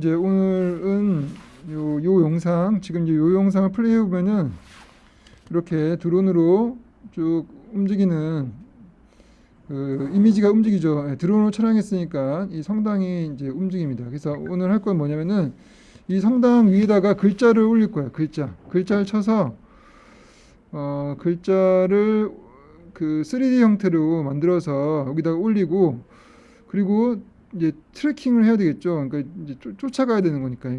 이제 오늘은 요 영상, 지금 이제 요 영상을 플레이해 보면은 이렇게 드론으로 쭉 움직이는 그 이미지가 움직이죠. 예, 드론으로 촬영했으니까 이 성당이 이제 움직입니다. 그래서 오늘 할 건 뭐냐면은 이 성당 위에다가 글자를 올릴 거예요. 글자를 쳐서 글자를 그 3D 형태로 만들어서 여기다가 올리고, 그리고 이제 트래킹을 해야 되겠죠. 그러니까 이제 쫓아가야 되는 거니까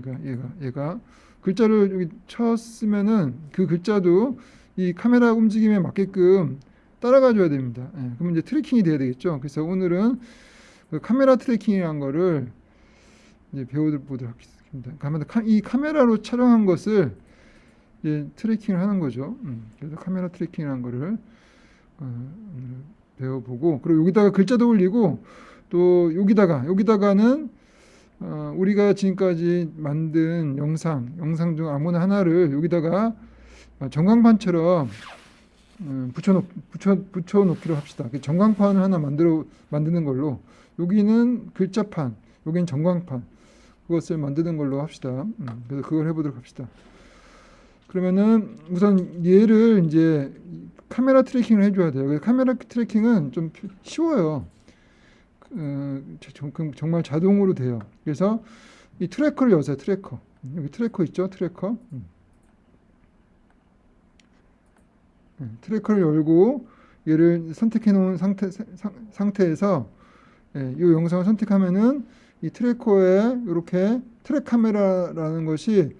얘가 글자를 여기 쳤으면은 그 글자도 이 카메라 움직임에 맞게끔 따라가 줘야 됩니다. 예, 그러면 이제 트래킹이 돼야 되겠죠. 그래서 오늘은 그 카메라 트래킹이라는 거를 이제 배워보도록 하겠습니다. 이 카메라로 촬영한 것을 이제 트래킹을 하는 거죠. 그래서 카메라 트래킹이라는 거를 오늘 배워보고, 그리고 여기다가 글자도 올리고, 또 여기다가는 우리가 지금까지 만든 영상 중 아무나 하나를 여기다가 전광판처럼 붙여놓기로 합시다. 전광판을 하나 만드는 걸로, 여기는 글자판, 여기는 전광판, 그것을 만드는 걸로 합시다. 그래서 그걸 해보도록 합시다. 그러면은 우선 얘를 이제 카메라 트래킹을 해줘야 돼요. 카메라 트래킹은 좀 쉬워요. 정말 자동으로 돼요. 그래서 이 트래커를 여세요. 여기 트래커 있죠? 트래커를 열고 얘를 선택해 놓은 상태에서 이 영상을 선택하면은 이 트래커에 이렇게 트랙 카메라라는 것이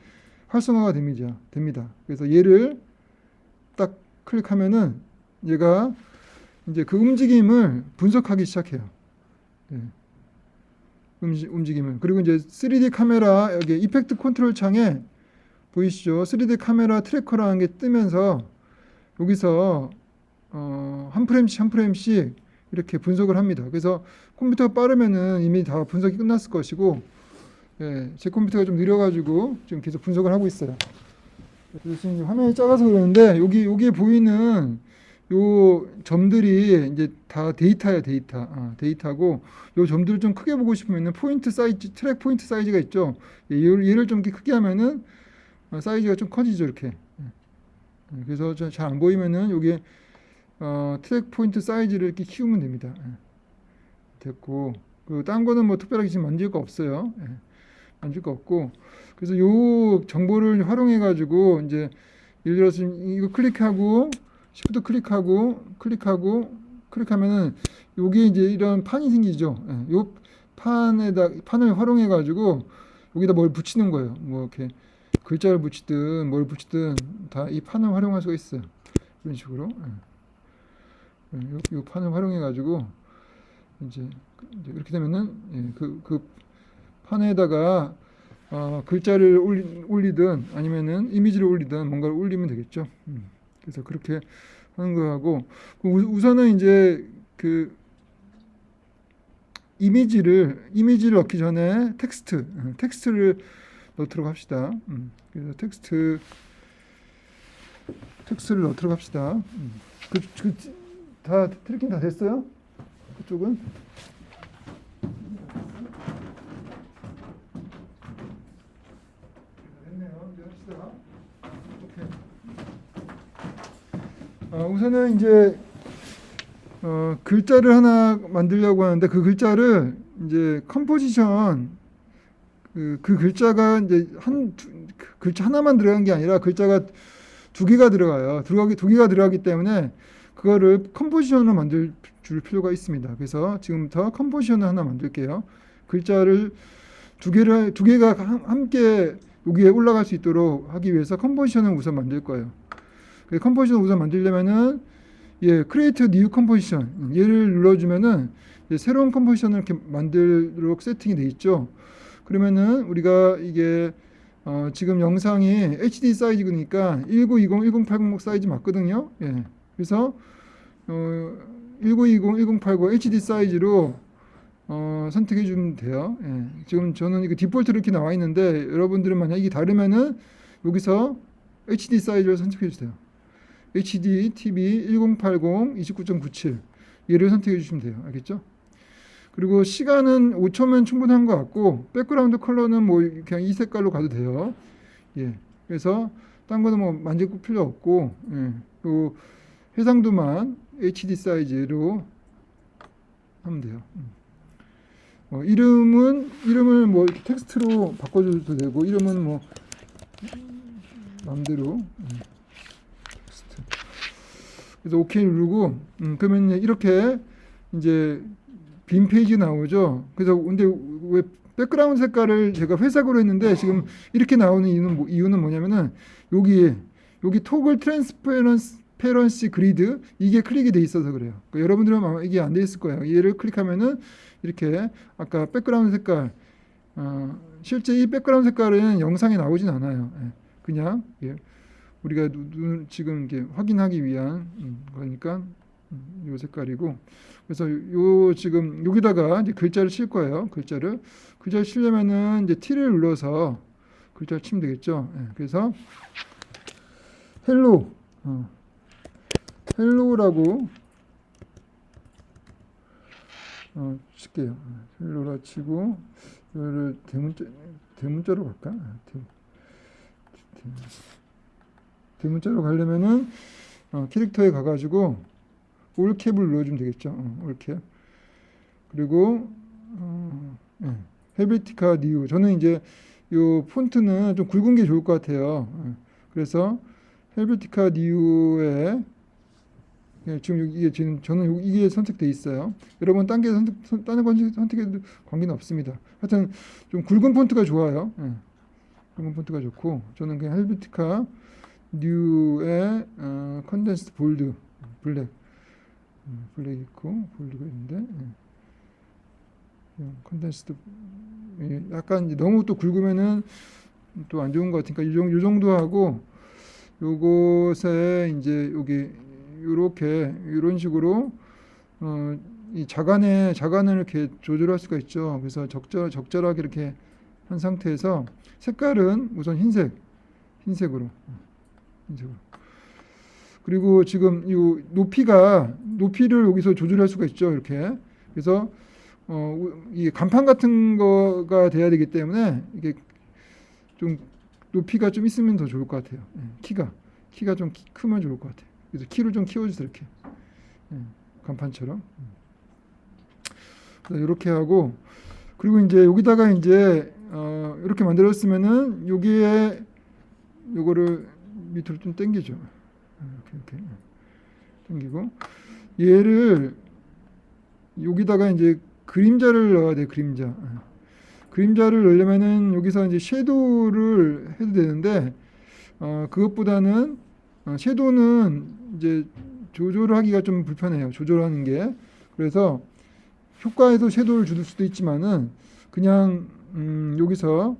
활성화가 됩니다. 그래서 얘를 딱 클릭하면은 얘가 이제 그 움직임을 분석하기 시작해요. 움직임을. 그리고 이제 3D 카메라 여기 이펙트 컨트롤 창에 보이시죠? 3D 카메라 트래커라는 게 뜨면서 여기서 한 프레임씩 이렇게 분석을 합니다. 그래서 컴퓨터가 빠르면은 이미 다 분석이 끝났을 것이고, 제 컴퓨터가 좀 느려가지고 지금 계속 분석을 하고 있어요. 그래서 지금 화면이 작아서 그러는데 여기에 보이는 요 점들이 이제 다 데이터예요. 데이터고, 요 점들을 좀 크게 보고 싶으면은 트랙 포인트 사이즈가 있죠. 얘를 좀 크게 하면은 사이즈가 좀 커지죠, 이렇게. 그래서 잘 안 보이면은 여기에 트랙 포인트 사이즈를 이렇게 키우면 됩니다. 됐고, 그 딴 거는 뭐 특별하게 지금 만질 거 없어요. 만질 거 없고, 그래서 요 정보를 활용해 가지고 이제 예를 들어서 이거 클릭하고 시프트 클릭하면은 여기 이제 이런 판이 생기죠. 요 판을 활용해 가지고 여기다 뭘 붙이는 거예요. 뭐 이렇게 글자를 붙이든 뭘 붙이든 다 이 판을 활용할 수가 있어요. 이런 식으로. 요 판을 활용해 가지고 이제 이렇게 되면은 그 판에다가 글자를 올리든 아니면은 이미지를 올리든 뭔가를 올리면 되겠죠. 그래서 그렇게 하는 거하고, 우선은 이제 그 이미지를 넣기 전에 텍스트를 넣도록 합시다. 그래서 텍스트를 넣도록 합시다. 다 트래킹 다 됐어요? 그쪽은? 됐네요. 이제 합시다. 오케이. 우선은 이제 글자를 하나 만들려고 하는데, 그 글자를 이제 컴포지션, 그 글자가 이제 글자 하나만 들어간 게 아니라 글자가 두 개가 들어가요. 두 개가 들어가기 때문에 그거를 컴포지션으로 만들 줄 필요가 있습니다. 그래서 지금부터 컴포지션을 하나 만들게요. 글자를 두 개가 함께 여기에 올라갈 수 있도록 하기 위해서 컴포지션을 우선 만들 거예요. 컴포지션을 우선 만들려면은 크리에이트 뉴 컴포지션 얘를 눌러주면은 새로운 컴포지션을 이렇게 만들도록 세팅이 돼 있죠. 그러면은 우리가 이게 지금 영상이 HD 사이즈니까 1920, 1080 사이즈 맞거든요. 그래서 1920, 1080 HD 사이즈로 선택해 주면 돼요. 지금 저는 이거 디폴트로 이렇게 나와 있는데, 여러분들은 만약 이게 다르면은 여기서 HD 사이즈를 선택해 주세요. HD TV 1080 29.97 얘를 선택해 주시면 돼요. 알겠죠? 그리고 시간은 5초면 충분한 것 같고 백그라운드 컬러는 뭐 그냥 이 색깔로 가도 돼요. 예. 그래서 딴 거는 뭐 만질 필요 없고, 예. 또 해상도만 HD 사이즈로 하면 돼요. 이름을 뭐 텍스트로 바꿔줘도 되고, 이름은 뭐 마음대로 텍스트. 그래서 OK 누르고, 그러면 이렇게 이제 빈 페이지 나오죠. 그래서 근데 왜 백그라운드 색깔을 제가 회색으로 했는데 지금 이렇게 나오는 이유는 뭐냐면은 여기 토글 트랜스페런시 그리드 이게 클릭이 돼 있어서 그래요. 그러니까 여러분들은 아마 이게 안 돼 있을 거예요. 얘를 클릭하면은 이렇게 아까 백그라운드 색깔 실제 이 백그라운드 색깔은 영상에 나오진 않아요. 예, 그냥 우리가 지금 이게 확인하기 위한 거니까 요 색깔이고, 그래서 요 지금 여기다가 이제 글자를 칠 거예요. 글자를 치려면은 이제 T를 눌러서 글자를 치면 되겠죠. 예, 그래서 헬로 헬로라고 칠게요. 헬로라 치고 이거를 대문자로 갈까? 대문자로 가려면은 캐릭터에 가가지고 올캡을 눌러주면 되겠죠. 올캡. 그리고 헬베티카 뉴. 저는 이제 요 폰트는 좀 굵은 게 좋을 것 같아요. 그래서 헬베티카 뉴에 지금 이게 저는 이게 선택돼 있어요. 여러분 딴 거 선택해도 관계는 없습니다. 하여튼 좀 굵은 폰트가 좋아요. 굵은 폰트가 좋고, 저는 그냥 헬베티카 뉴의 컨덴스드 볼드 블랙 있고 볼드가 있는데, 컨덴스드 약간 너무 또 굵으면은 또 안 좋은 것 같으니까 요 정도 하고, 요것에 이제 여기 요렇게 이런 식으로 이 자간을 이렇게 조절할 수가 있죠. 그래서 적절하게 이렇게 한 상태에서 색깔은 우선 흰색으로. 그리고 지금 이 높이를 여기서 조절할 수가 있죠. 이렇게. 그래서 이 간판 같은 거가 돼야 되기 때문에 이게 좀 높이가 좀 있으면 더 좋을 것 같아요. 키가 좀 크면 좋을 것 같아요. 그래서 키를 좀 키워주세요. 이렇게 간판처럼. 이렇게 하고, 그리고 이제 여기다가 이제 이렇게 만들었으면은 여기에 요거를 밑으로 좀 당기죠. 이렇게 당기고, 얘를 여기다가 이제 그림자를 넣어야 돼. 그림자를 넣으려면은 여기서 이제 섀도우를 해도 되는데, 그것보다는 섀도우는 이제 조절을 하기가 좀 불편해요. 조절하는 게. 그래서 효과에도 섀도우를 줄 수도 있지만은 그냥 여기서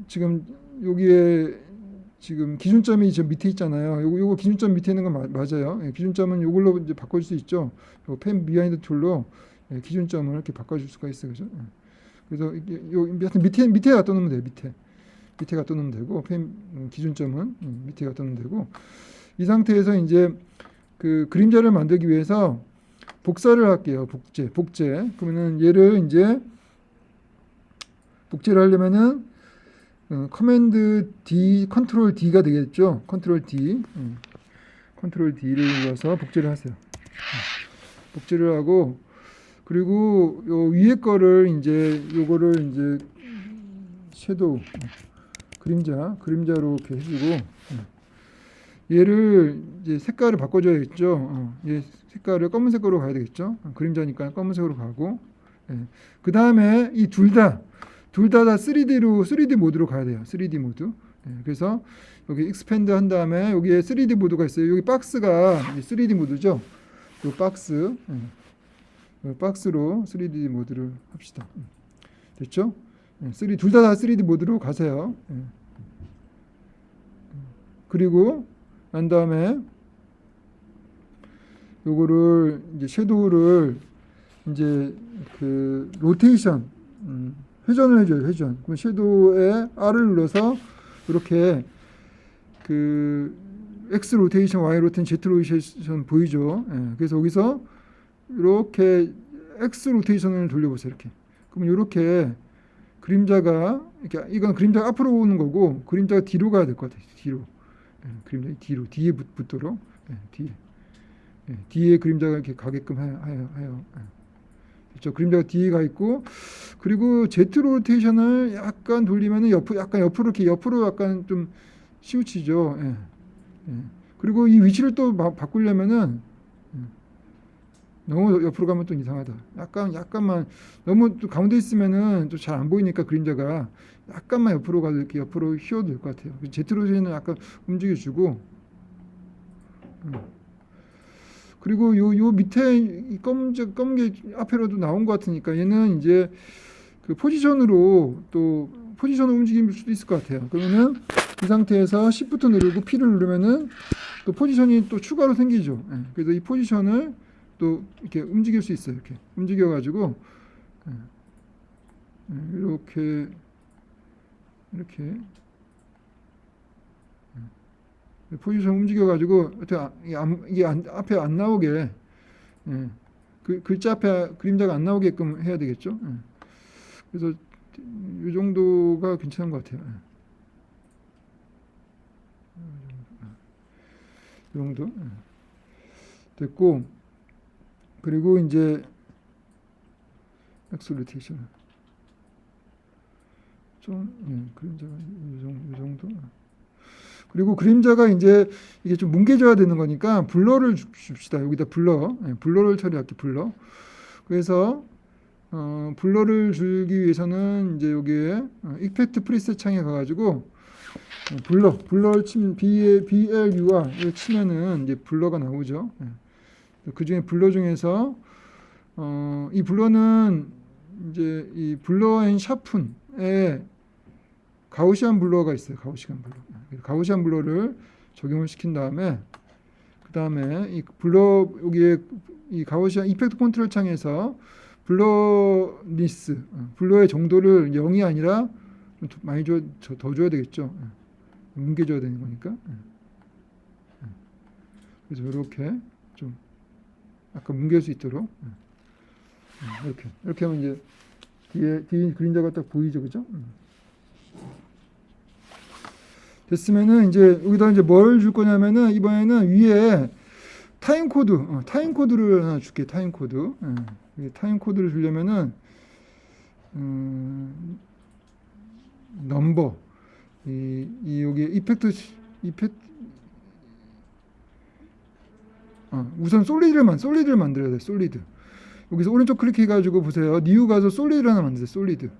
지금 여기에 지금 기준점이 저 밑에 있잖아요. 요거 기준점 밑에 있는 건 맞아요. 기준점은 요걸로 이제 바꿔줄 수 있죠. 펜 비하인드 툴로 기준점을 이렇게 바꿔줄 수가 있어요. 그죠? 그래서 하여튼 밑에 갖다 놓으면 돼요. 밑에 갖다 놓으면 되고, 펜 기준점은 밑에 갖다 놓으면 되고, 이 상태에서 이제 그 그림자를 만들기 위해서 복사를 할게요. 복제. 그러면은 얘를 이제 복제를 하려면은 커맨드 D, 컨트롤 D가 되겠죠. 컨트롤 D를 눌러서 복제를 하세요. 복제를 하고, 그리고 요 위에 거를 이제 요거를 이제 섀도우 그림자로 이렇게 해주고, 얘를 이제 색깔을 바꿔줘야겠죠. 얘 색깔을 검은색으로 가야 되겠죠. 그림자니까 검은색으로 가고, 그 다음에 이 둘 다 3D 모드로 가야 돼요. 3D 모드. 그래서 여기 익스펜드 한 다음에 여기에 3D 모드가 있어요. 여기 박스가 3D 모드죠. 이 박스로 3D 모드를 합시다. 됐죠? 둘 다 3D 모드로 가세요. 그리고 난 다음에 요거를 이제 섀도우를 이제 그 로테이션 회전을 해줘요. 회전. 그럼 섀도우에 R을 눌러서 이렇게 그 X 로테이션, Y 로테이션, Z 로테이션 보이죠. 그래서 여기서 이렇게 X 로테이션을 돌려보세요. 이렇게. 그러면 이렇게 그림자가 이렇게 이건 그림자가 앞으로 오는 거고 그림자가 뒤로 가야 될 것 같아요. 뒤로. 그림자 뒤로 뒤에 붙도록 뒤에. 뒤에 그림자가 이렇게 가게끔 하여. 그렇죠. 그림자가 뒤에 가 있고 그리고 Z 로테이션을 약간 돌리면은 약간 옆으로 이렇게 옆으로 약간 좀 치우치죠. 그리고 이 위치를 또 바꾸려면은 너무 옆으로 가면 또 이상하다. 약간만 너무 또 가운데 있으면은 또 잘 안 보이니까 그림자가 약간만 옆으로 가도 이렇게 옆으로 휘어도 될 것 같아요. Z 로테이션은 약간 움직여주고. 그리고 요 밑에 이 검은 게 앞에라도 나온 것 같으니까 얘는 이제 그 포지션으로 또 포지션을 움직일 수도 있을 것 같아요. 그러면은 이 상태에서 Shift 누르고 P를 누르면은 또 포지션이 또 추가로 생기죠. 그래서 이 포지션을 또 이렇게 움직일 수 있어요. 이렇게 움직여 가지고 이렇게 포지션 움직여 가지고 이게 앞에 안 나오게 그 글자 앞에 그림자가 안 나오게끔 해야 되겠죠. 그래서 이 정도가 괜찮은 것 같아요. 이 정도 됐고 그리고 이제 X 로테이션 좀 그림자가 이 정도. 그리고 그림자가 이제 이게 좀 뭉개져야 되는 거니까 블러를 줍시다. 여기다 블러를 처리할게. 블러. 그래서 블러를 주기 위해서는 이제 여기에 이펙트 프리셋 창에 가가지고 블러를 치면 BLUR 치면은 이제 블러가 나오죠. 그 중에 블러 중에서 이 블러는 이제 이 블러 앤 샤픈에 가우시안 블러가 있어요. 가우시안 블러를 적용을 시킨 다음에 그 다음에 이 블러 여기에 이 가우시안 이펙트 컨트롤 창에서 블러니스 블러의 정도를 0이 아니라 좀 많이 더 줘야 되겠죠. 뭉개줘야 되는 거니까. 그래서 이렇게 좀 약간 뭉갤 수 있도록 이렇게 하면 이제 뒤에 그림자가 딱 보이죠, 그죠? 됐으면은 이제 여기다 이제 뭘 줄 거냐면은 이번에는 위에 타임 코드를 하나 줄게. 타임 코드. 타임 코드를 주려면은 넘버 여기 이펙트 우선 솔리드를 만들어야 돼. 솔리드. 여기서 오른쪽 클릭해 가지고 보세요. 뉴 가서 솔리드를 하나 만드세요. 솔리드.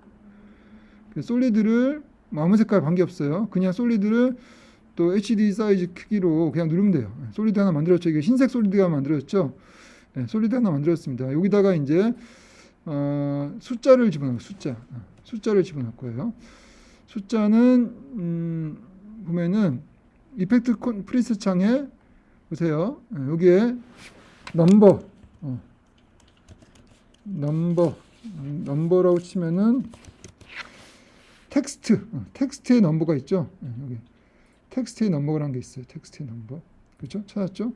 솔리드를 아무 색깔 관계없어요. 그냥 솔리드를 또 HD 사이즈 크기로 그냥 누르면 돼요. 솔리드 하나 만들었죠. 이게 흰색 솔리드가 만들었죠. 솔리드 하나 만들었습니다. 여기다가 이제 숫자를 집어넣을 거예요. 숫자는 보면은 이펙트 프리셋 창에 보세요. 여기에 넘버라고 치면은 텍스트의 넘버가 있죠. 여기 텍스트의 넘버라는 게 있어요. 텍스트의 넘버. 그렇죠? 찾았죠?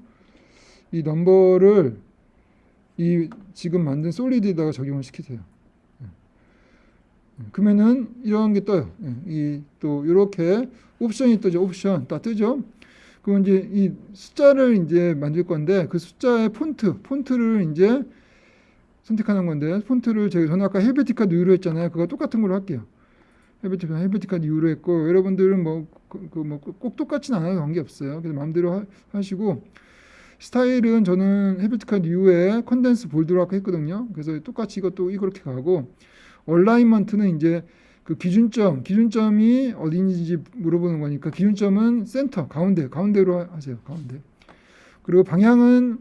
이 넘버를 이 지금 만든 솔리드에다가 적용을 시키세요. 그러면은 이런 게 떠요. 또 이렇게 옵션이 뜨죠. 옵션 딱 뜨죠. 그럼 이제 이 숫자를 이제 만들 건데 그 숫자의 폰트를 이제 선택하는 건데 폰트를 저는 아까 헬베티카 뉴로 했잖아요. 그거 똑같은 걸로 할게요. 헬베티카 뉴로 했고 여러분들은 꼭 똑같진 않아도 관계없어요. 그래서 마음대로 하시고 스타일은 저는 헬베티카 뉴에 컨덴스 볼드로 아까 했거든요. 그래서 똑같이 이렇게 가고 얼라인먼트는 이제 그 기준점이 어디인지 물어보는 거니까 기준점은 센터 가운데로 하세요. 가운데. 그리고 방향은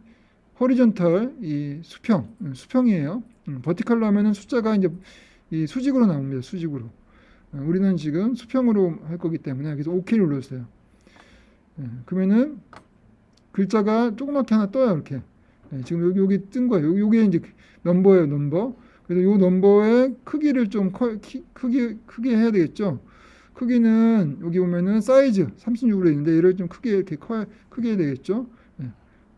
호리존털 이 수평이에요. 버티컬로 하면은 숫자가 이제 이 수직으로 나옵니다. 수직으로. 우리는 지금 수평으로 할 거기 때문에 그래서 OK 눌러주세요. 그러면은 글자가 조그맣게 하나 떠요. 이렇게. 지금 여기 뜬 거예요. 요게 이제 넘버예요. 넘버. 그래서 요 넘버의 크기를 좀 크게 해야 되겠죠. 크기는 여기 보면은 사이즈 36으로 있는데 얘를 좀 크게 해야 되겠죠.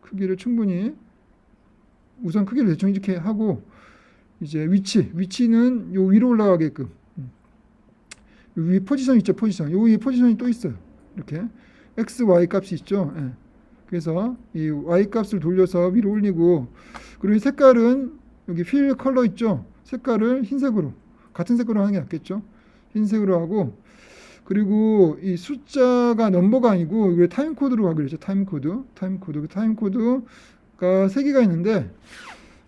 크기를 충분히 우선 크기를 대충 이렇게 하고 이제 위치는 요 위로 올라가게끔. 요 위에 포지션 있죠, 포지션. 요 위에 포지션이 또 있어요. 이렇게 x, y 값이 있죠. 예. 그래서 이 y 값을 돌려서 위로 올리고, 그리고 이 색깔은 여기 필 컬러 있죠. 색깔을 흰색으로, 같은 색으로 하는 게 낫겠죠. 흰색으로 하고, 그리고 이 숫자가 넘버가 아니고 이게 타임 코드로 가기로 했죠. 타임 코드가 3개가 있는데,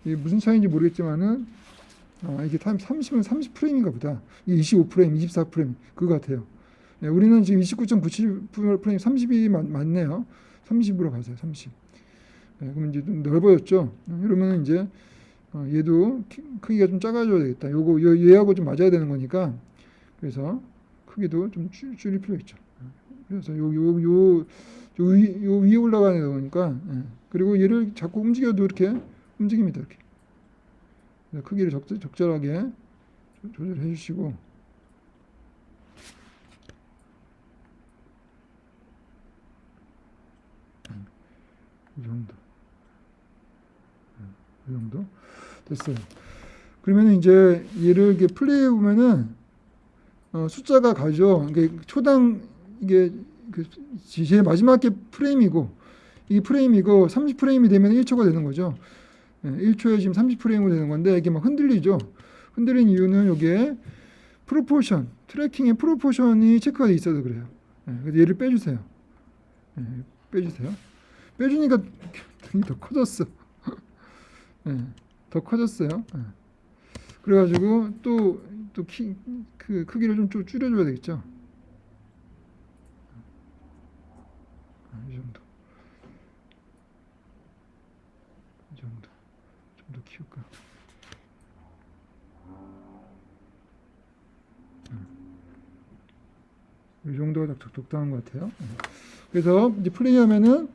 이게 무슨 차이인지 모르겠지만은 이게 타임 30은 30프레임인가 보다. 이게 25프레임, 24프레임 그거 같아요. 네, 우리는 지금 29.97프레임 30이 맞네요. 30으로 가세요. 30. 네, 그럼 이제 좀 넓어졌죠. 이러면 이제 얘도 크기가 좀 작아져야 되겠다. 얘하고 좀 맞아야 되는 거니까. 그래서 크기도 좀 줄일 필요 있죠. 그래서 요 위에 올라가는 거니까. 그리고 얘를 자꾸 움직여도 이렇게 움직입니다. 이렇게. 크기를 적절하게 조절해 주시고, 이 정도 됐어요. 그러면 이제 얘를 이렇게 플레이해 보면은 숫자가 가죠. 이게 초당 이게 제일 마지막 게 프레임이고, 이 프레임이고 30프레임이 되면 1초가 되는 거죠. 1초에 지금 30프레임이 되는 건데 이게 막 흔들리죠. 흔들린 이유는 여기에 프로포션, 트래킹의 프로포션이 체크가 돼 있어서 그래요. 그래서 얘를 빼주세요. 빼주세요. 빼주니까 더 커졌어. 더 커졌어요. 그래가지고 그 크기를 좀 줄여줘야 되겠죠. 이 정도. 좀 더 키울까. 이 정도가 적당한 것 같아요. 그래서 이제 플레이하면은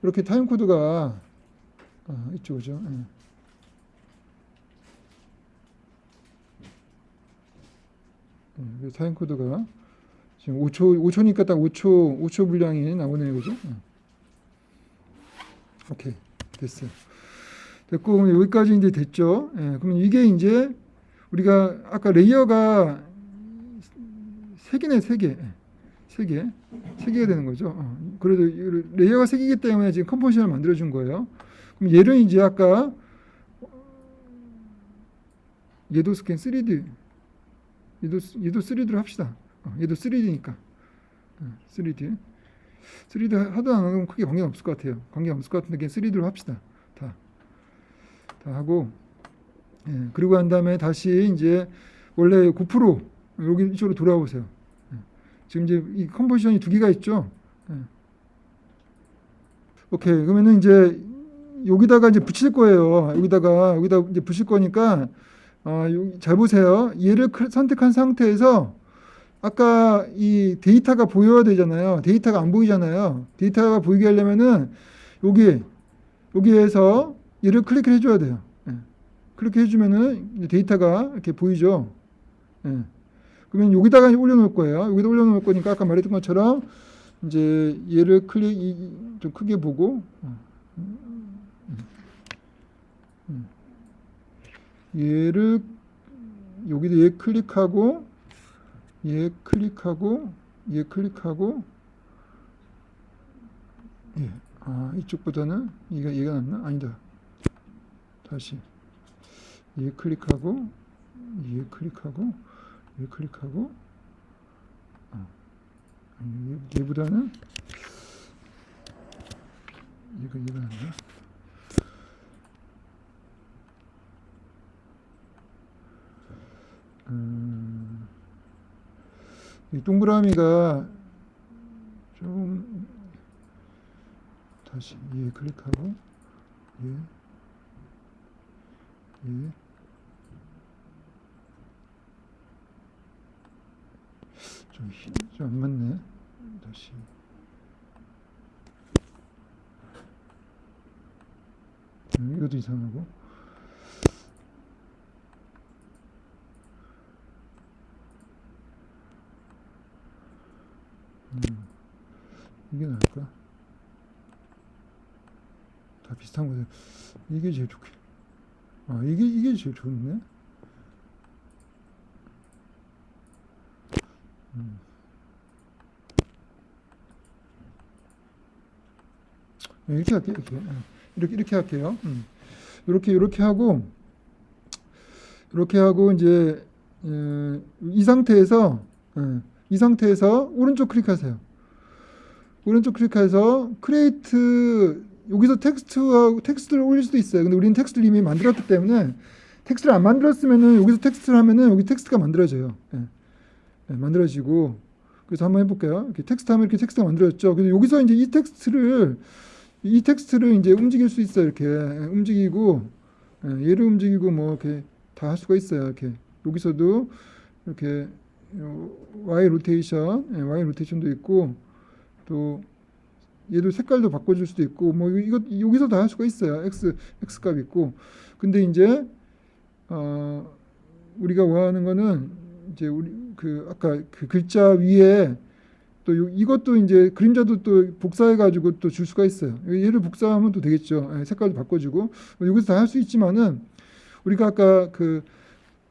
이렇게 타임 코드가 이쪽이죠. 타임 코드가 지금 5초니까 딱 5초 분량이 나오네요, 그죠? 오케이, 됐어요. 됐고, 여기까지 이제 됐죠. 그러면 이게 이제 우리가 아까 레이어가 3개네, 3개. 3개가 되는 거죠. 그래도 레이어가 3개이기 때문에 지금 컴포지션을 만들어준 거예요. 그럼 얘를 이제 아까 얘도 스캔 3D, 얘도 3D로 합시다. 얘도 3D니까 3D 하도 안 하면 크게 관계가 없을 것 같아요. 관계가 없을 것 같은데 그냥 3D로 합시다. 다 하고, 그리고 한 다음에 다시 이제 원래 9% 여기 이쪽으로 돌아와 보세요. 지금 이제 이 컴포지션이 2개가 있죠. 오케이. 그러면은 이제 여기다가 이제 붙일 거예요. 여기다 이제 붙일 거니까 잘 보세요. 얘를 선택한 상태에서 아까 이 데이터가 보여야 되잖아요. 데이터가 안 보이잖아요. 데이터가 보이게 하려면은 여기에서 얘를 클릭을 해줘야 돼요. 그렇게 해주면은 데이터가 이렇게 보이죠. 그러면 여기다가 올려놓을 거예요. 여기다 올려놓을 거니까 아까 말했던 것처럼 이제 얘를 좀 크게 보고, 얘를 여기다 얘 클릭하고, 이쪽보다는 얘가 낫나? 아니다. 다시 얘 클릭하고, 얘보다는 얘가 낫나? 이 동그라미가 좀 다시 얘 클릭하고 얘 좀 안 맞네. 다시 이것도 이상하고, 이게 나을까? 다 비슷한 거죠. 이게 제일 좋게. 이게 제일 좋네. 이렇게 할게요. 이렇게 할게요. 이렇게 하고 이제 이 상태에서 오른쪽 클릭하세요. 오른쪽 클릭해서 크리에이트, 여기서 텍스트를 올릴 수도 있어요. 근데 우리는 텍스트를 이미 만들었기 때문에, 텍스트를 안 만들었으면은 여기서 텍스트를 하면은 여기 텍스트가 만들어져요. 만들어지고. 그래서 한번 해볼게요. 이렇게 텍스트 하면 이렇게 텍스트가 만들어졌죠. 그래서 여기서 이제 이 텍스트를 이제 움직일 수 있어요. 이렇게 움직이고, 얘를 움직이고 뭐 이렇게 다 할 수가 있어요. 이렇게 여기서도 이렇게 Y 로테이션도 있고, 또 얘도 색깔도 바꿔줄 수도 있고, 뭐 이거 여기서 다 할 수가 있어요. X 값 있고. 근데 이제 우리가 원하는 거는 이제 우리 아까 그 글자 위에 또 이것도 이제 그림자도 또 복사해 가지고 또 줄 수가 있어요. 얘를 복사하면 또 되겠죠. 색깔도 바꿔주고. 여기서 다 할 수 있지만은 우리가 아까 그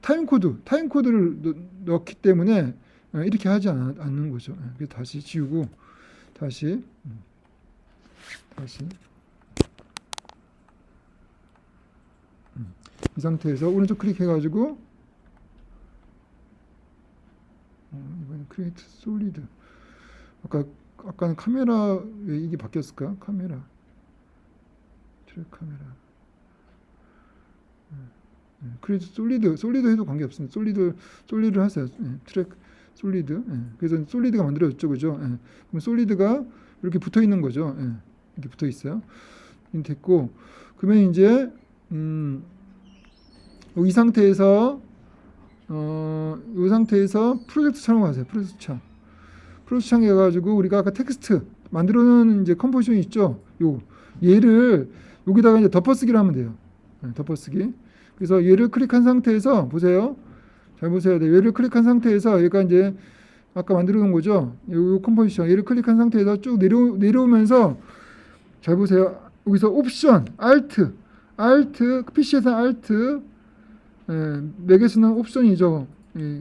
타임코드를 넣기 때문에 이렇게 하지 않는 거죠. 그래서 다시 지우고 다시 이 상태에서 오른쪽 클릭해가지고 이번엔 크리에이트 솔리드. 아까는 카메라, 왜 이게 바뀌었을까? 트랙 카메라. 크리에이트 솔리드 해도 관계없습니다. 솔리드를 하세요. 트랙 솔리드. 그래서 솔리드가 만들어졌죠, 그죠? 그럼 솔리드가 이렇게 붙어 있는 거죠. 이렇게 붙어 있어요. 됐고, 그러면 이제 이 상태에서 프로젝트 창으로 가세요. 프로젝트 창에 가가지고 우리가 아까 텍스트 만들어놓은 이제 컴포지션이 있죠. 얘를 여기다가 이제 덮어쓰기를 하면 돼요. 덮어쓰기. 그래서 얘를 클릭한 상태에서 보세요. 잘 보셔야 돼요. 얘를 클릭한 상태에서 얘가 이제 아까 만들어 놓은 거죠. 요 컴포지션. 얘를 클릭한 상태에서 쭉 내려오면서 잘 보세요. 여기서 옵션, 알트, PC에서는 알트, 맥에서는 옵션이죠.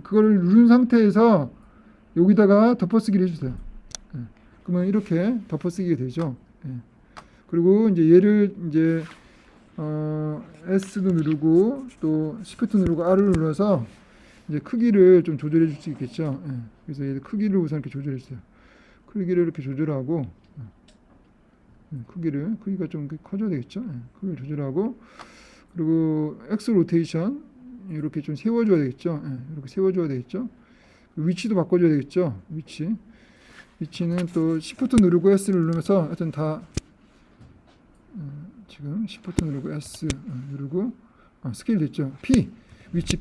그거를 누른 상태에서 여기다가 덮어쓰기를 해주세요. 그러면 이렇게 덮어쓰기가 되죠. 그리고 이제 얘를 이제 S도 누르고 또 Shift 누르고 R을 눌러서 이제 크기를 좀 조절해 줄 수 있겠죠. 그래서 얘 크기를 우선 이렇게 조절해 주세요. 크기를 이렇게 조절하고 크기가 좀 커져야 되겠죠. 크기를 조절하고, 그리고 X 로테이션 이렇게 좀 세워줘야 되겠죠. 이렇게 세워줘야 되겠죠. 위치도 바꿔줘야 되겠죠. 위치는 또 Shift 누르고 S를 누르면서 하여튼 다 지금 Shift 누르고 S 누르고 스케일 됐죠. 위치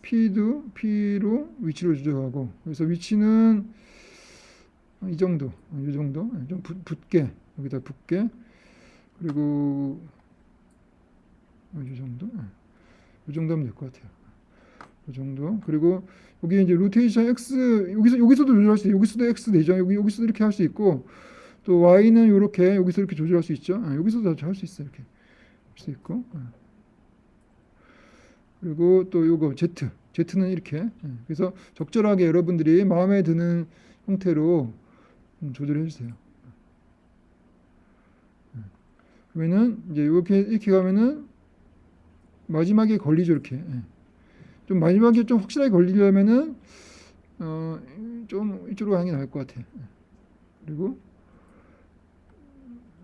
P로 위치를 조정하고, 그래서 위치는 이 정도 좀 붙게, 여기다 붙게, 그리고 이 정도 하면 될 것 같아요. 이 정도. 그리고 여기 이제 로테이션 X 여기서도 조절할 수 있어요. 여기서도 X 되죠. 여기서도 이렇게 할 수 있고, 또 Y는 이렇게 여기서 이렇게 조절할 수 있죠. 여기서도 할 수 있어요. 이렇게 할 수 있고. 그리고 또 요거 Z는 이렇게. 그래서 적절하게 여러분들이 마음에 드는 형태로 조절해 주세요. 그러면은 이제 이렇게 가면은 마지막에 걸리죠. 이렇게. 좀 마지막에 좀 확실하게 걸리려면은 좀 이쪽으로 가는 게 나을 것 같아요. 그리고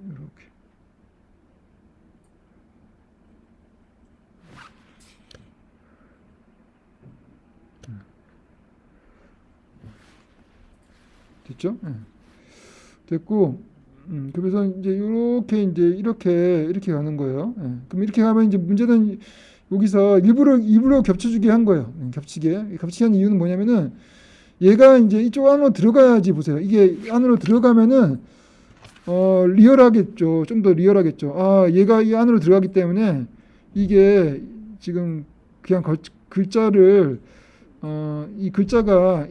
이렇게. 됐죠? 됐고, 그래서 이제 이렇게 가는 거예요. 그럼 이렇게 가면 이제 문제는 여기서 일부러 겹쳐주게 한 거예요. 겹치게 한 이유는 뭐냐면은 얘가 이제 이쪽 안으로 들어가야지. 보세요. 이게 안으로 들어가면은 리얼하겠죠. 좀 더 리얼하겠죠. 얘가 이 안으로 들어가기 때문에 이게 지금 그냥 글자를 이 글자가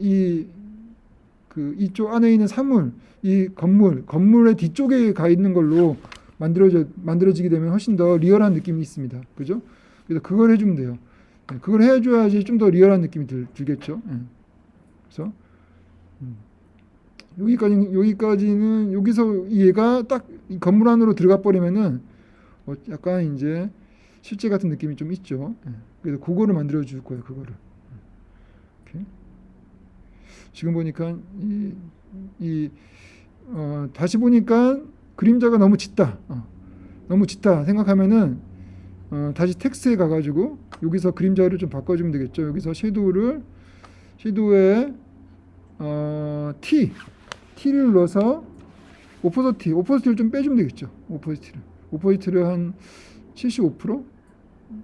이쪽 안에 있는 사물, 이 건물의 뒤쪽에 가 있는 걸로 만들어지게 되면 훨씬 더 리얼한 느낌이 있습니다. 그죠? 그래서 그걸 해주면 돼요. 네, 그걸 해줘야지 좀 더 리얼한 느낌이 들겠죠. 네. 그래서 여기까지는 여기서 얘가 딱 이 건물 안으로 들어가 버리면은 약간 이제 실제 같은 느낌이 좀 있죠. 네. 그래서 그거를 만들어 줄 거예요. 그거를. 이렇게. 지금 보니까 다시 보니까 그림자가 너무 짙다. 너무 짙다 생각하면은 다시 텍스트에 가가지고 여기서 그림자를 좀 바꿔주면 되겠죠. 여기서 섀도우에 T를 넣어서 오퍼시티를 좀 빼주면 되겠죠. 오퍼시티를 한 75%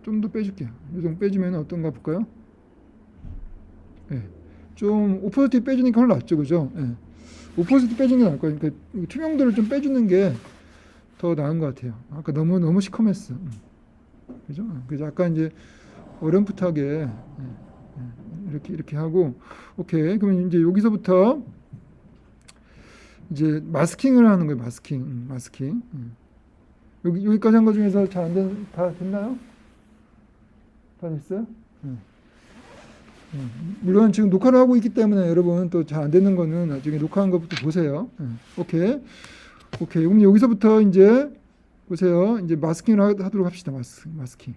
좀 더 빼줄게요. 이 정도 빼주면 어떤가 볼까요? 네. 좀 오퍼시티 빼주니까 훨씬 낫죠, 그죠? 네. 오퍼시티 빼주는 게 나을 거예요. 그러니까 투명도를 좀 빼주는 게 더 나은 것 같아요. 아까 너무 시커맸어. 그죠? 그래서 약간 이제 어렴풋하게 이렇게 하고, 오케이. 그러면 이제 여기서부터 이제 마스킹을 하는 거예요. 마스킹. 여기까지 한 거 중에서 다 됐나요? 다 됐어요? 물론 지금 녹화를 하고 있기 때문에 여러분 또 잘 안 되는 거는 나중에 녹화한 것부터 보세요. 오케이. 그럼 여기서부터 이제 보세요. 이제 마스킹을 하도록 합시다. 마스킹.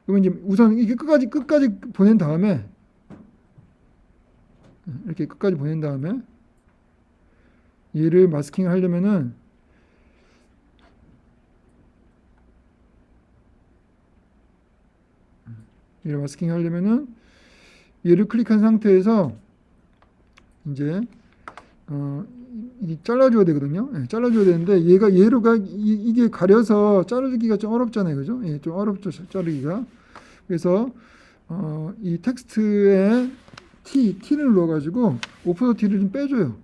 그러면 이제 우선 이게 끝까지 보낸 다음에 이렇게 끝까지 보낸 다음에 얘를 마스킹을 하려면은 얘를 클릭한 상태에서 이제 잘라줘야 되거든요. 잘라줘야 되는데 이게 가려서 자르기가 좀 어렵잖아요, 그죠? 좀 어렵죠, 자르기가. 그래서 이 텍스트에 T를 넣어가지고 오퍼시티를 좀 빼줘요.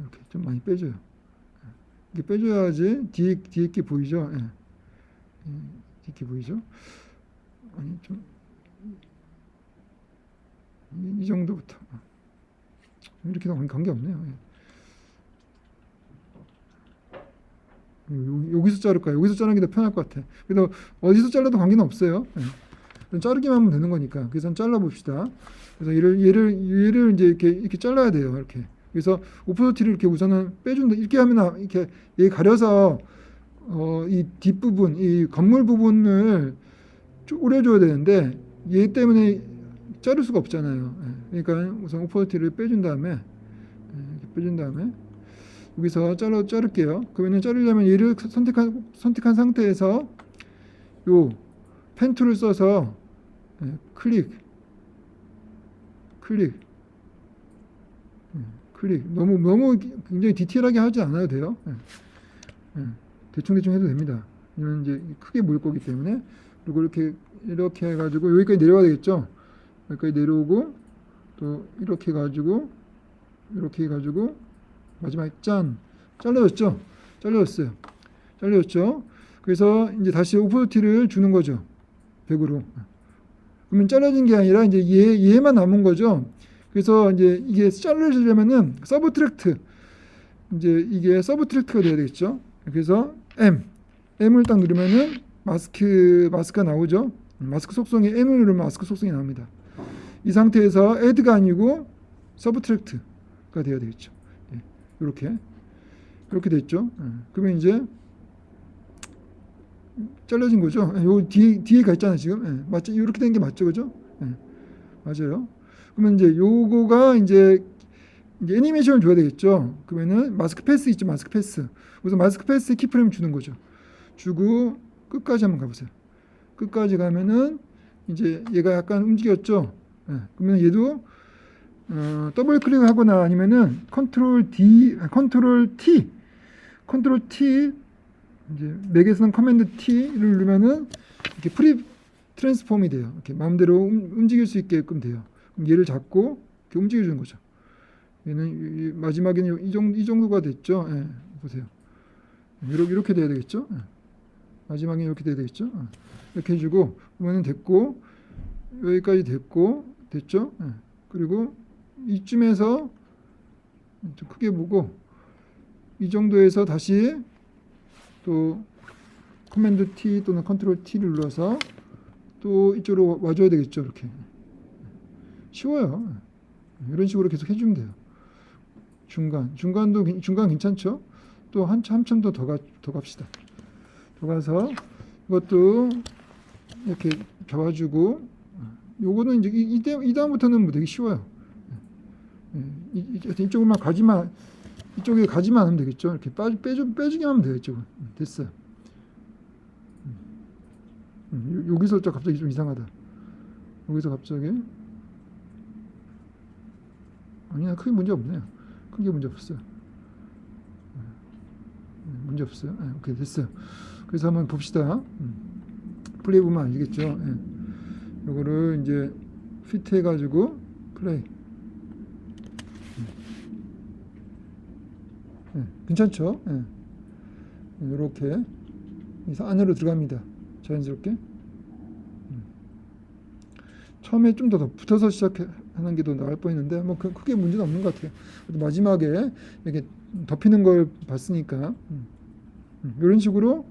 이렇게 좀 많이 빼줘요. 이렇게 빼줘야지 뒤에 게 보이죠? 뒤에 게 보이죠? 아니 좀 이 정도부터 이렇게 관계 없네요. 여기서 자를까요? 여기서 자르는 게 더 편할 것 같아. 그래서 어디서 잘라도 관계는 없어요. 자르기만 하면 되는 거니까. 그래서 한번 잘라 봅시다. 그래서 얘를 이제 이렇게 잘라야 돼요. 이렇게. 그래서 오퍼시티를 이렇게 우선은 빼준다. 이렇게 하면 이렇게 얘 가려서 이 뒷부분, 이 건물 부분을 오려줘야 되는데 얘 때문에 자를 수가 없잖아요. 그러니까 우선 오퍼시티를 빼준 다음에 여기서 자를게요. 그러면 자르려면 얘를 선택한 상태에서 요 펜 툴을 써서 클릭 너무 굉장히 디테일하게 하지 않아도 돼요. 대충 해도 됩니다. 이건 이제 크게 모일 거기 때문에. 그리고 이렇게 해가지고 여기까지 내려와야 되겠죠. 여기까지 내려오고 또 이렇게 해가지고 마지막에 잘라졌죠. 그래서 이제 다시 오퍼시티를 주는 거죠. 100으로. 그러면 잘라진 게 아니라 이제 얘만 남은 거죠. 그래서 이제 이게 잘라지려면은 서브트랙트, 이제 이게 서브트랙트가 돼야 되겠죠. 그래서 M을 딱 누르면은 마스크가 나오죠. 마스크 속성에 M을 누르면 마스크 속성이 나옵니다. 이 상태에서 add가 아니고 서브트랙트가 돼야 되겠죠. 이렇게 됐죠. 그러면 이제 잘라진 거죠. 요 뒤에가 있잖아요, 지금. 맞죠? 이렇게 된 게 맞죠, 그죠? 맞아요. 그러면 이제 요거가 이제 애니메이션을 줘야 되겠죠. 그러면은 마스크 패스 있죠, 마스크 패스. 그래서 마스크 패스 키프레임 주는 거죠. 주고 끝까지 한번 가보세요. 끝까지 가면은 이제 얘가 약간 움직였죠. 그러면 얘도 더블 클릭하거나 아니면은 컨트롤 T 이제 맥에서는 커맨드 T를 누르면은 이렇게 프리 트랜스폼이 돼요. 이렇게 마음대로 움직일 수 있게끔 돼요. 그럼 얘를 잡고 이렇게 움직여주는 거죠. 얘는 마지막에는 이 정도가 됐죠. 보세요. 이렇게 돼야 되겠죠. 마지막에 이렇게 돼야 되겠죠. 이렇게 해주고 그러면 됐고 여기까지 됐죠. 그리고 이쯤에서 좀 크게 보고 이 정도에서 다시 또 커맨드 T 또는 컨트롤 T를 눌러서 또 이쪽으로 와줘야 되겠죠. 이렇게 쉬워요. 이런 식으로 계속 해주면 돼요. 중간 괜찮죠? 또 한참 더 갑시다. 더 가서 이것도 이렇게 잡아주고, 요거는 이제 이 다음부터는 뭐 되게 쉬워요. 이쪽으로만 이쪽에 가지만 하면 되겠죠. 이렇게 빼주기만 하면 되겠죠. 됐어요. 여기서 갑자기 좀 이상하다. 여기서 갑자기 아니야, 크게 문제 없네요. 크게 문제 없어요. 문제 없어요. 오케이, 됐어요. 그래서 한번 봅시다. 플레이 보면 알겠죠. 요거를 이제 피트 해가지고 플레이. 괜찮죠? 이렇게 안으로 들어갑니다. 자연스럽게. 처음에 좀 더 붙어서 시작하는 게 더 나을 뻔했는데 뭐 크게 문제는 없는 것 같아요. 마지막에 이렇게 덮이는 걸 봤으니까 이런 식으로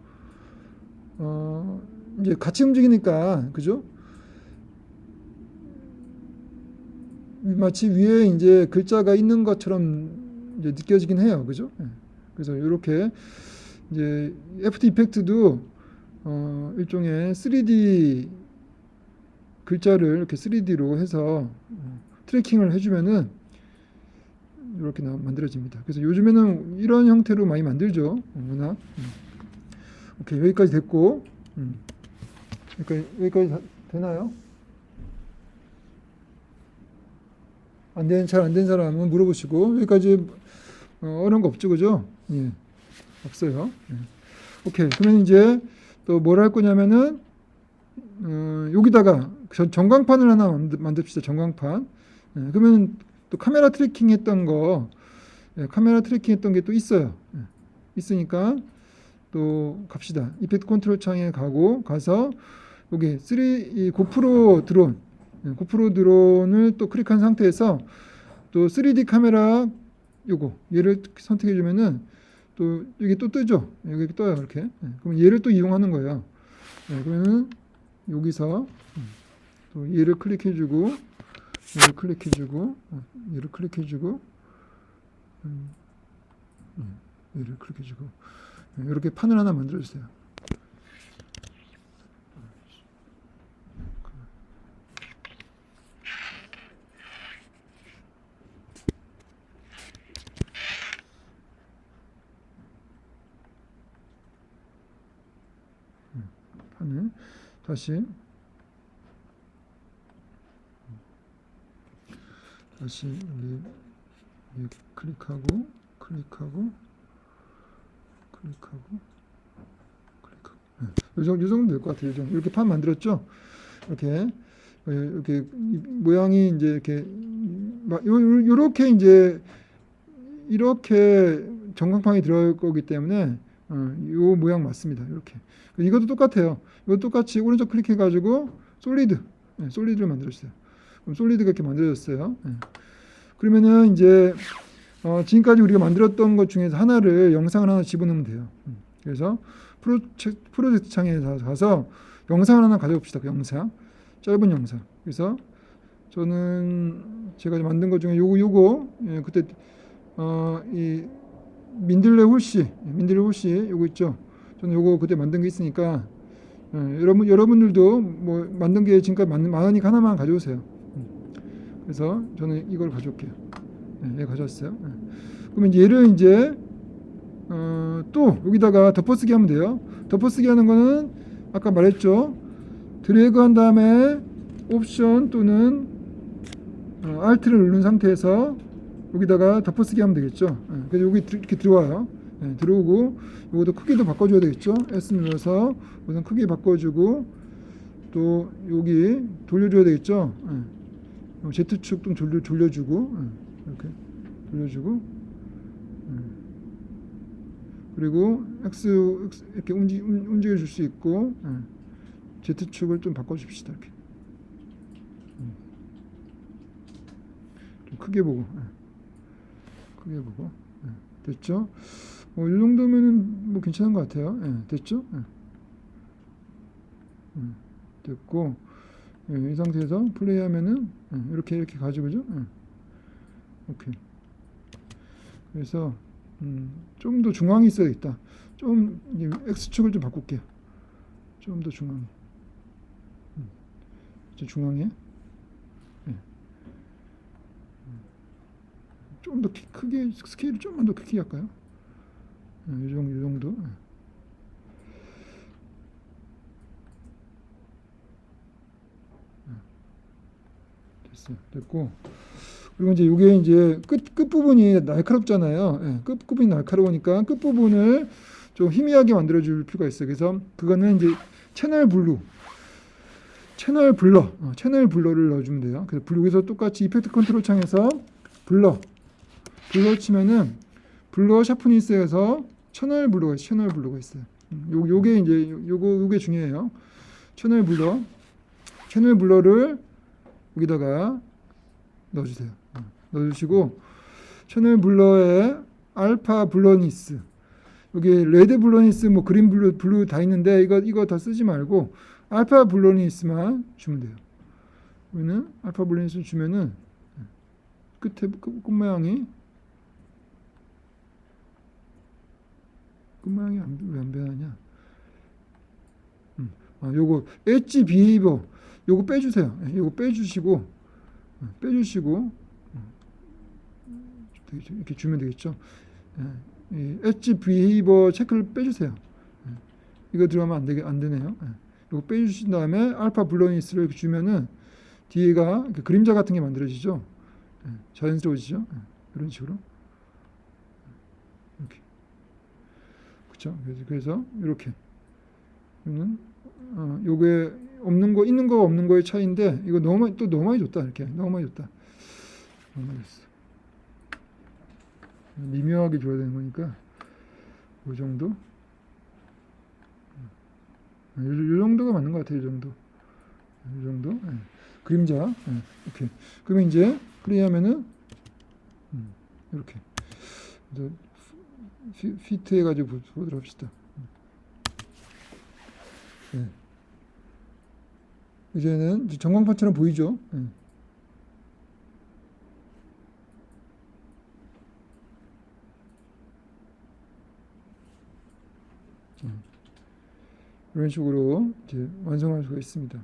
이제 같이 움직이니까, 그죠? 마치 위에 이제 글자가 있는 것처럼 이제 느껴지긴 해요, 그죠? 그래서 이렇게 이제 애프터 이펙트도 일종의 3D 글자를 이렇게 3D로 해서 트래킹을 해주면은 이렇게 만들어집니다. 그래서 요즘에는 이런 형태로 많이 만들죠, 워낙. 오케이, 여기까지 됐고, 여기까지 되나요? 잘 안 된 사람은 물어보시고, 여기까지 어려운 거 없죠, 그죠? 예, 없어요. 오케이, 그러면 이제 또 뭘 할 거냐면은 여기다가 전광판을 하나 만듭시다. 전광판. 그러면 또 카메라 트래킹 했던 거, 카메라 트래킹 했던 게 또 있어요. 있으니까 또 갑시다. 이펙트 컨트롤 창에 가서 여기 고프로 드론을 또 클릭한 상태에서 또 3D 카메라 얘를 선택해 주면은 또 여기 또 뜨죠. 여기 떠요. 이렇게. 그러면 얘를 또 이용하는 거예요. 그러면 여기서 또 얘를 클릭해주고, 얘를 클릭해주고, 이렇게 판을 하나 만들어주세요. 판을 다시 여기 클릭하고 요 정도 될 것 같아요. 이렇게 판 만들었죠? 이렇게 모양이 이제 이렇게 요렇게 이제 이렇게 전광판이 들어갈 거기 때문에 요 모양 맞습니다. 이렇게. 이것도 똑같아요. 이것도 똑같이 오른쪽 클릭해 가지고 솔리드를 만들었어요. 그럼 솔리드가 이렇게 만들어졌어요. 그러면은 이제 지금까지 우리가 만들었던 것 중에서 영상을 하나 집어넣으면 돼요. 그래서 프로젝트 창에 가서 영상을 하나 가져봅시다. 그 영상, 짧은 영상. 그래서 저는 제가 만든 것 중에 요거 그때 이 민들레 홀씨 요거 있죠. 저는 요거 그때 만든 게 있으니까 여러분들도 뭐 만든 게 지금까지 많으니까 하나만 가져오세요. 그래서 저는 이걸 가져올게요. 얘 가져왔어요. 그러면 얘를 이제 또 여기다가 덮어쓰기 하면 돼요. 덮어쓰기 하는 거는 아까 말했죠. 드래그 한 다음에 옵션 또는 Alt를 누른 상태에서 여기다가 덮어쓰기 하면 되겠죠. 그래서 여기 이렇게 들어와요. 들어오고 이것도 크기도 바꿔줘야 되겠죠. S 눌러서 우선 크기 바꿔주고 또 여기 돌려줘야 되겠죠. Z축 좀 돌려주고 이렇게 돌려주고 그리고 X 이렇게 움직여 줄 수 있고 Z축을 좀 바꿔줍시다. 이렇게 좀 크게 보고 됐죠? 이 정도면은 뭐 괜찮은 것 같아요. 예, 됐죠? 예. 됐고, 예, 이 상태에서 플레이하면은 이렇게 가지고죠. 예, 오케이. 그래서 좀 더 중앙이 있어야겠다. 좀 X축을 좀 바꿀게요. 좀 더 중앙에. 중앙에. 예. 좀 더 크게 스케일을 좀만 더 크게 할까요? 이 정도. 됐어요. 됐고. 그리고 이제 이게 이제 끝 부분이 날카롭잖아요. 예, 끝 부분이 날카로우니까 끝 부분을 좀 희미하게 만들어 줄 필요가 있어요. 그래서 그거는 이제 채널 블루, 채널 블러를 넣어주면 돼요. 그래서 여기서 똑같이 이펙트 컨트롤 창에서 블러 치면은 블러 샤프니스에서 채널 블루가 있어요. 요게 이제 요게 중요해요. 채널 블러를 여기다가 넣어주세요. 넣어주시고 채널 블러에 알파 블러니스, 여기 레드 블러니스, 뭐 그린 블루 다 있는데 이거 다 쓰지 말고 알파 블러니스만 주면 돼요. 그러면은 알파 블러니스 주면은 끝 모양이 왜 안 변하냐? 요거 엣지 비헤이버 요거 빼주세요. 요거 빼주시고 이렇게 주면 되겠죠. 엣지 비헤이버 체크를 빼주세요. 이거 들어가면 안 되네요. 이거 빼주신 다음에 알파 블러니스를 주면은 뒤에가 그림자 같은 게 만들어지죠. 자연스러워지죠. 이런 식으로. 이렇게. 그렇죠. 그래서 이렇게. 요게 없는 거 있는 거 없는 거의 차이인데 이거 너무 많이 줬다. 이렇게 너무 많이 줬다. 미묘하게 줘야 되는 거니까 이 정도. 이 정도가 맞는 것 같아요. 이 정도. 예. 그림자. 이렇게. 그러면 이제 플레이하면은 이렇게 피트 해가지고 보도록 합시다. 예. 이제는 전광판처럼 보이죠. 예. 이런 식으로 이제 완성할 수가 있습니다.